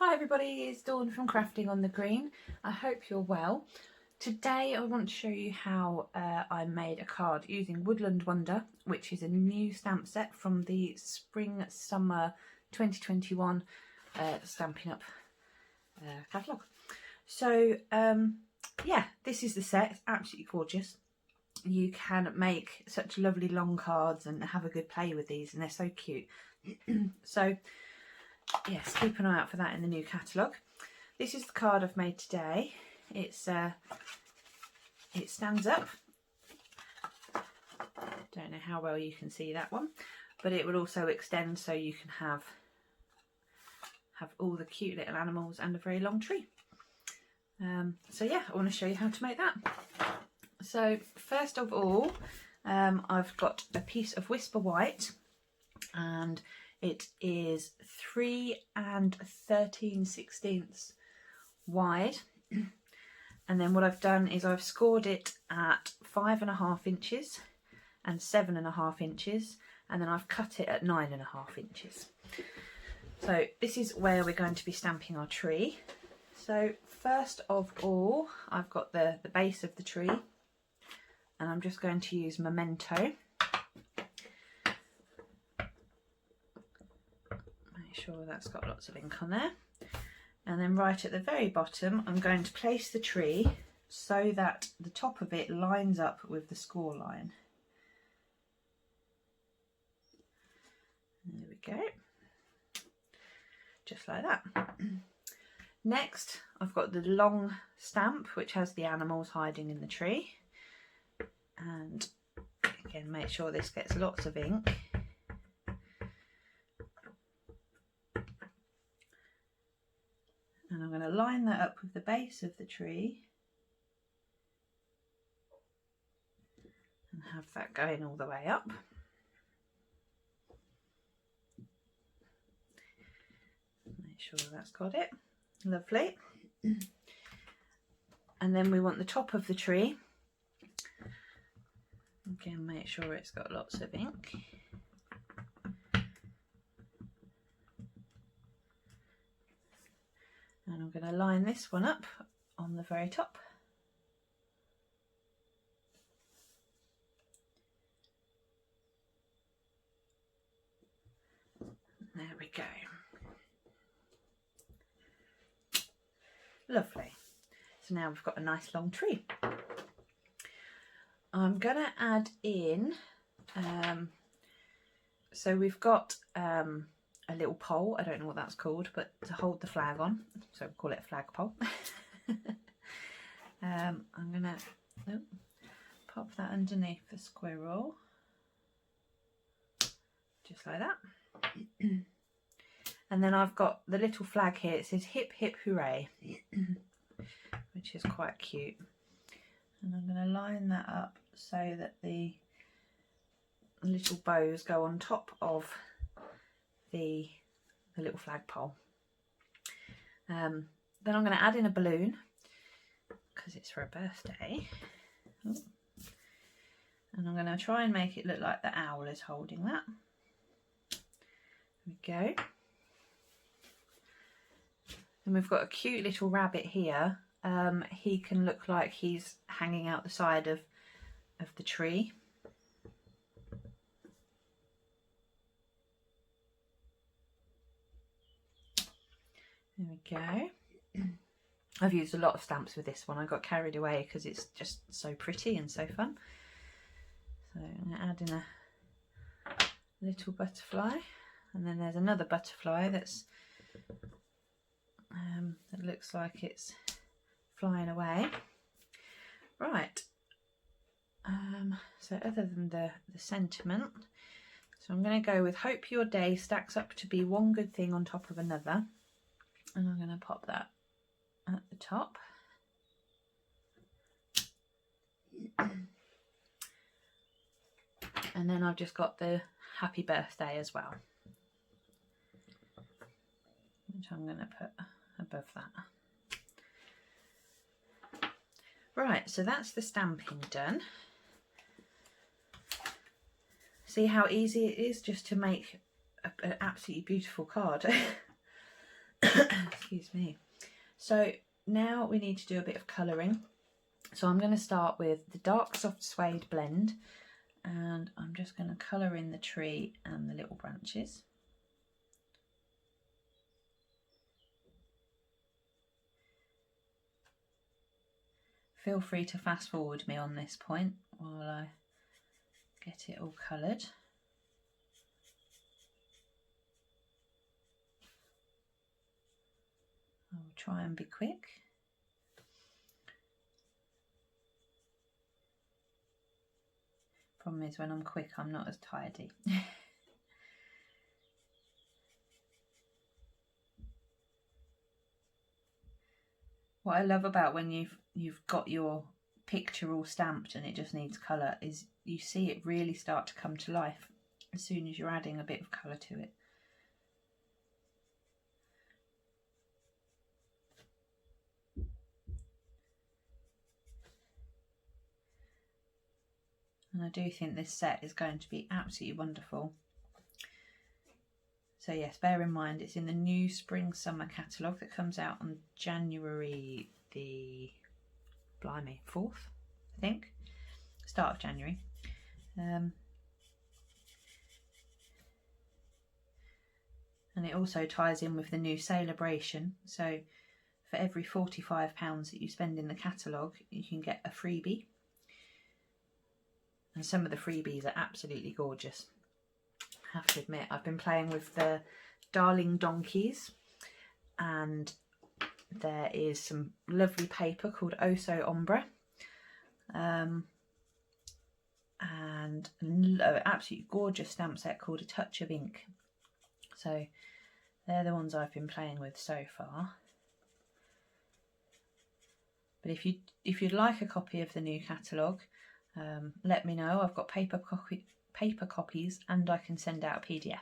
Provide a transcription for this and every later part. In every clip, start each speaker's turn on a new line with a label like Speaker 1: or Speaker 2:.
Speaker 1: Hi everybody, it's Dawn from Crafting on the Green. I hope you're well. Today I want to show you how I made a card using Woodland Wonder, which is a new stamp set from the Spring Summer 2021 Stampin' Up catalogue. So yeah, this is the set. It's absolutely gorgeous. You can make such lovely long cards and have a good play with these, and they're so cute. So yes, keep an eye out for that in the new catalogue. This is the card I've made today. It stands up. Don't know how well you can see that one, but it will also extend so you can have all the cute little animals and a very long tree. So yeah, I want to show you how to make that. So first of all, I've got a piece of Whisper White, and it is 3 13/16 wide. And then what I've done is I've scored it at 5.5 inches and 7.5 inches, and then I've cut it at 9.5 inches. So this is where we're going to be stamping our tree. So first of all, I've got the base of the tree, and I'm just going to use Memento. Sure that's got lots of ink on there, and then right at the very bottom I'm going to place the tree so that the top of it lines up with the score line. There we go, just like that. Next I've got the long stamp which has the animals hiding in the tree, and again make sure this gets lots of ink. And I'm going to line that up with the base of the tree and have that going all the way up. Make sure that's got it. Lovely. And then we want the top of the tree. Again, make sure it's got lots of ink. And I'm going to line this one up on the very top. There we go. Lovely. So now we've got a nice long tree. I'm going to add in, so we've got a little pole, I don't know what that's called, but to hold the flag on, so we'll call it a flagpole. I'm going to pop that underneath the squirrel, just like that. And then I've got the little flag here, it says hip hip hooray, which is quite cute. And I'm going to line that up so that the little bows go on top of the little flagpole. Then I'm going to add in a balloon because it's for a birthday. Ooh. And I'm going to try and make it look like the owl is holding that. There we go. And we've got a cute little rabbit here. He can look like he's hanging out the side of the tree. There we go. I've used a lot of stamps with this one. I got carried away because it's just so pretty and so fun. So I'm going to add in a little butterfly, and then there's another butterfly that's that looks like it's flying away. Right. So other than the sentiment, so I'm going to go with hope your day stacks up to be one good thing on top of another. And I'm going to pop that at the top. And then I've just got the happy birthday as well, which I'm going to put above that. Right, so that's the stamping done. See how easy it is just to make an absolutely beautiful card. Excuse me. So now we need to do a bit of colouring. So I'm going to start with the dark soft suede blend, and I'm just going to colour in the tree and the little branches. Feel free to fast forward me on this point while I get it all coloured. I'll try and be quick. Problem is, when I'm quick, I'm not as tidy. What I love about when you've got your picture all stamped and it just needs colour is you see it really start to come to life as soon as you're adding a bit of colour to it. And I do think this set is going to be absolutely wonderful. So yes, bear in mind it's in the new Spring Summer catalogue that comes out on January the 4th, I think, start of January. And it also ties in with the new celebration. So for every £45 that you spend in the catalogue, you can get a freebie. And some of the freebies are absolutely gorgeous. I have to admit, I've been playing with the Darling Donkeys, and there is some lovely paper called Oh So Ombre, and an absolutely gorgeous stamp set called A Touch of Ink. So they're the ones I've been playing with so far. But if you'd like a copy of the new catalogue, let me know. I've got paper copies, and I can send out a PDF.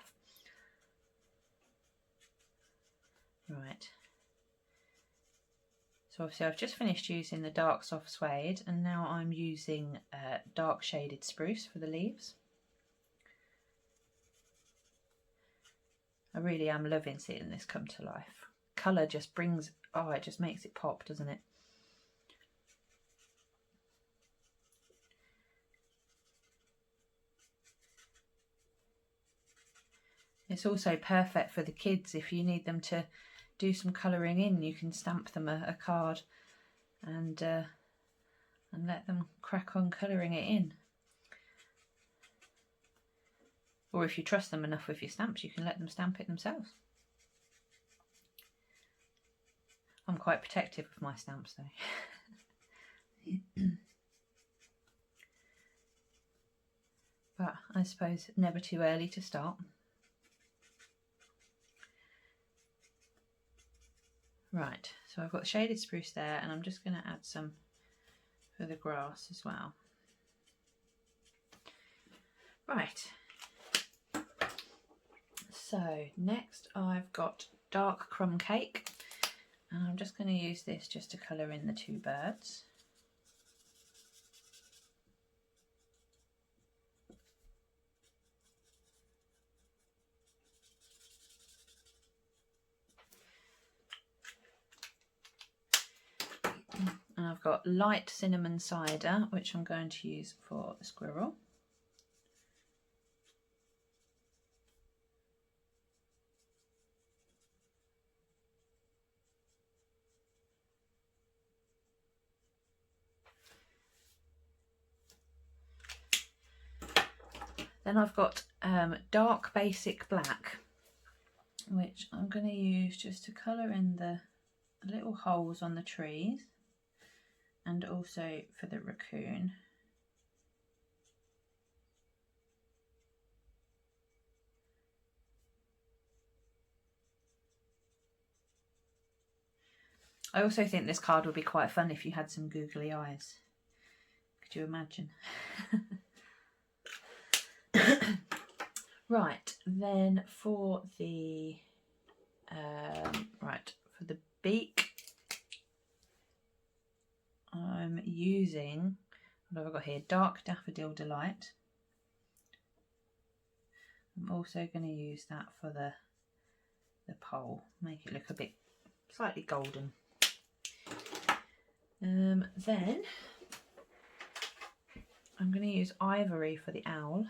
Speaker 1: Right. So obviously I've just finished using the dark soft suede, and now I'm using dark shaded spruce for the leaves. I really am loving seeing this come to life. Colour just brings, oh, it just makes it pop, doesn't it? It's also perfect for the kids. If you need them to do some colouring in, you can stamp them a card and let them crack on colouring it in. Or if you trust them enough with your stamps, you can let them stamp it themselves. I'm quite protective of my stamps though. But I suppose never too early to start. Right, so I've got shaded spruce there, and I'm just going to add some for the grass as well. Right, so next I've got dark crumb cake, and I'm just going to use this just to colour in the two birds. And I've got light cinnamon cider, which I'm going to use for a squirrel. Then I've got dark basic black, which I'm going to use just to colour in the little holes on the trees, and also for the raccoon. I also think this card would be quite fun if you had some googly eyes. Could you imagine? Right, then for the for the beak, I'm using, what have I got here? Dark Daffodil Delight. I'm also going to use that for the pole, make it look a bit slightly golden. Then I'm going to use ivory for the owl.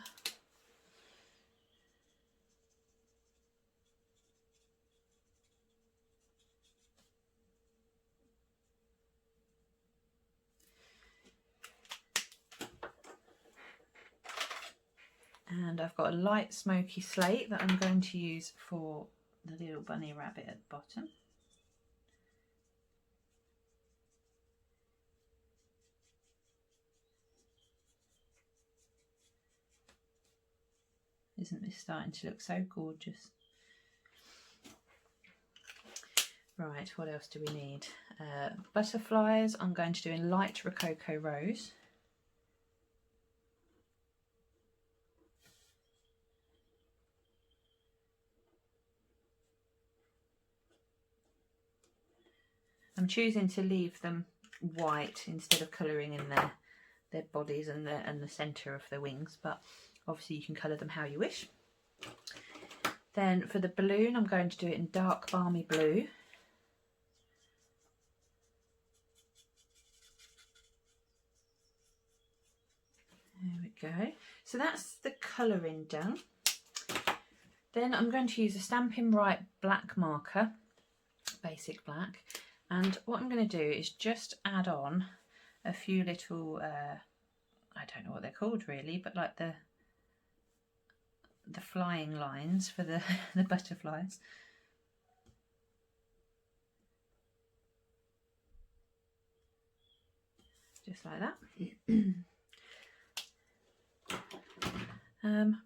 Speaker 1: And I've got a light smoky slate that I'm going to use for the little bunny rabbit at the bottom. Isn't this starting to look so gorgeous? Right, what else do we need? Butterflies I'm going to do in light Rococo Rose. I'm choosing to leave them white instead of colouring in their bodies and the centre of the wings, but obviously you can colour them how you wish. Then for the balloon, I'm going to do it in dark balmy blue. There we go. So that's the colouring done. Then I'm going to use a Stampin' Up black marker, basic black. And what I'm going to do is just add on a few little, I don't know what they're called really, but like the flying lines for the butterflies. Just like that.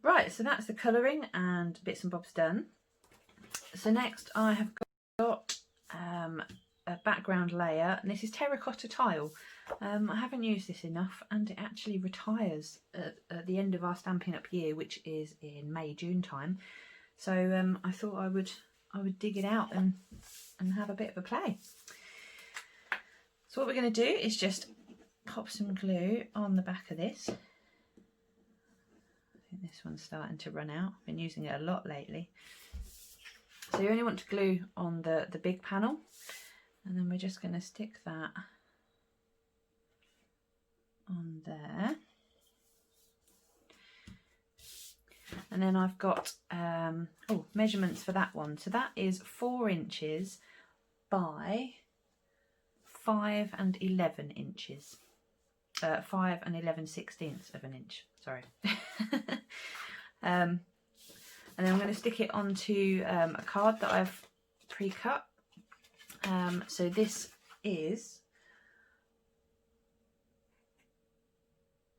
Speaker 1: Right, so that's the colouring and bits and bobs done. So next I have got a background layer, and this is terracotta tile. I haven't used this enough, and it actually retires at the end of our Stampin' Up year, which is in May, June time. So I thought I would dig it out and have a bit of a play. So what we're going to do is just pop some glue on the back of this. I think this one's starting to run out. I've been using it a lot lately. So you only want to glue on the big panel, and then we're just going to stick that on there. And then I've got measurements for that one. So that is 4 inches by 5 and 11 inches. 5 and 11/16 of an inch, sorry. And then I'm going to stick it onto a card that I've pre-cut. So this is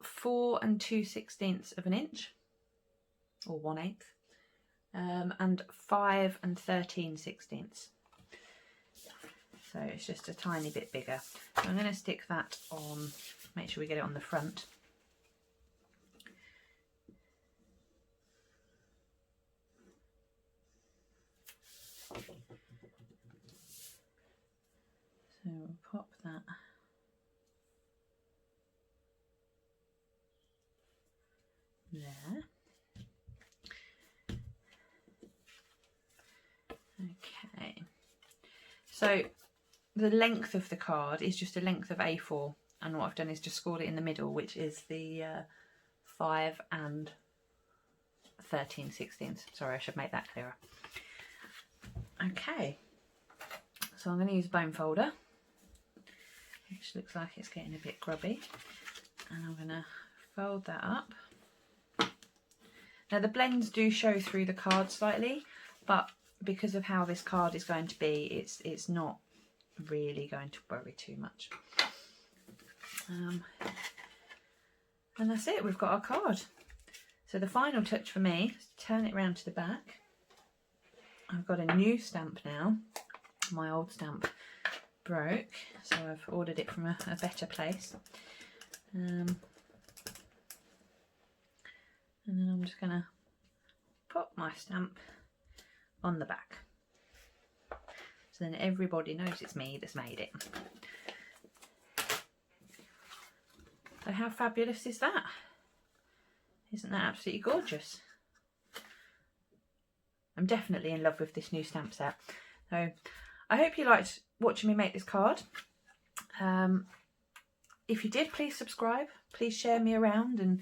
Speaker 1: 4 2/16 of an inch, or 1/8, and 5 13/16. So it's just a tiny bit bigger. So I'm going to stick that on, make sure we get it on the front. So we'll pop that there. Okay. So the length of the card is just a length of A4, and what I've done is just scored it in the middle, which is the 5 and 13/16. Sorry, I should make that clearer. Okay, so I'm going to use a bone folder, which looks like it's getting a bit grubby, and I'm going to fold that up. Now the blends do show through the card slightly, but because of how this card is going to be, it's not really going to worry too much. And that's it, we've got our card. So the final touch for me is to turn it round to the back. I've got a new stamp now. My old stamp broke, so I've ordered it from a better place. And then I'm just going to pop my stamp on the back, so then everybody knows it's me that's made it. So how fabulous is that? Isn't that absolutely gorgeous? I'm definitely in love with this new stamp set. So I hope you liked watching me make this card. If you did, please subscribe, please share me around, and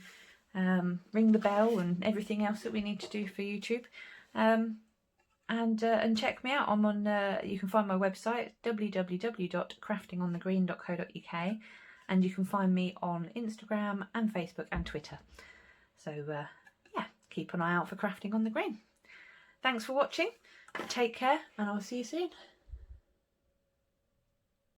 Speaker 1: ring the bell and everything else that we need to do for YouTube. And check me out. I'm on. You can find my website www.craftingonthegreen.co.uk, and you can find me on Instagram and Facebook and Twitter. So yeah, keep an eye out for Crafting on the Green. Thanks for watching. Take care, and I'll see you soon.